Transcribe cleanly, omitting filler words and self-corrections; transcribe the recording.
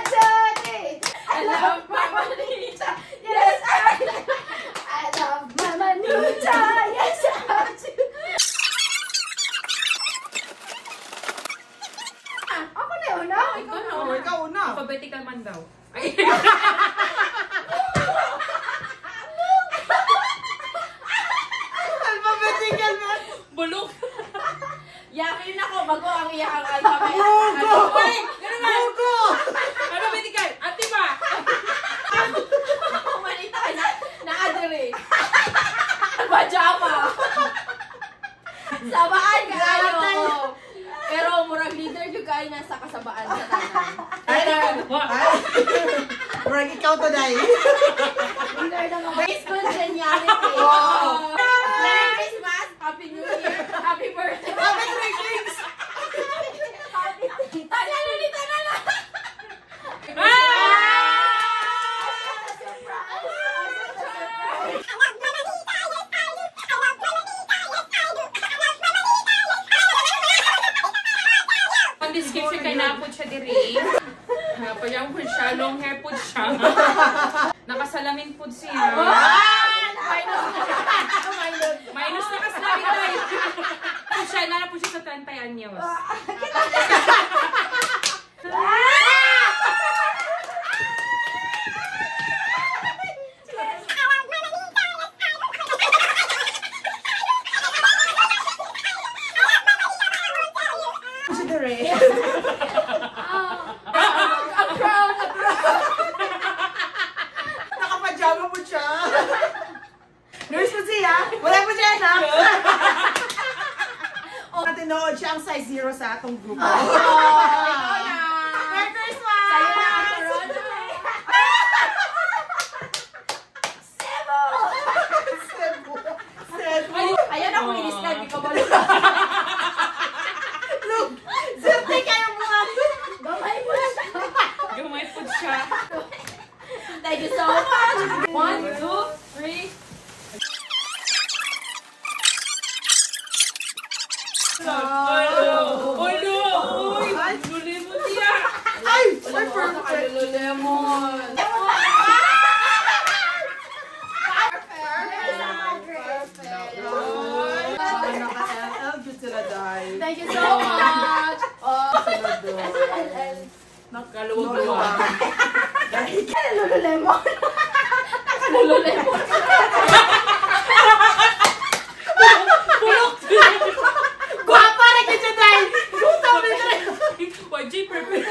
2, 3. I love my manita. Yes, I love my manita. Yes, I have to. Ako na yun, no? Ikaw una. Alphabetical man daw. Alphabetical man. Bulok. Yakin ako, bago ang iyakang alphabet. Mugo! Ay, ganun man. Mugo! Alphabetical. Ate ba? Manita ka na adere. Pajama. Sabaan ka kayo. Pero murag leader yung kayo nasa kasabaan sa tanan. Murag ikaw to, Day. Leader na mga base congeniality. Wow. Merry Christmas, Happy New Year, Happy Birthday. Happy Christmas! Tanala! Ang description kay napod siya diri. Payang po siya, long hair po siya. Nakasalamin po siya. Minus na kasalamin tayo. Siya, nana po siya sa 30 anyos. Nakapajama po siya. Nurse po siya. Wala po siya, anak. Natinood siya ang size 0 sa atong grupo. Merry Christmas! Sa'yo na ang corona. Cebu. Ayan ako i-describe, ikaw ba? Look! Serte kayo mga. Gamay mo siya. Gamay po siya. Thank you so much. 1, 2, 3. Uy, luli mo siya. Ay! Ay, perfect! Lemon. Thank you so much. Nakaluwag-luwag. Lululemon. Nakalululemon. Guwapa rin ka dyan, Day! Gusto mo rin! YG, perfect.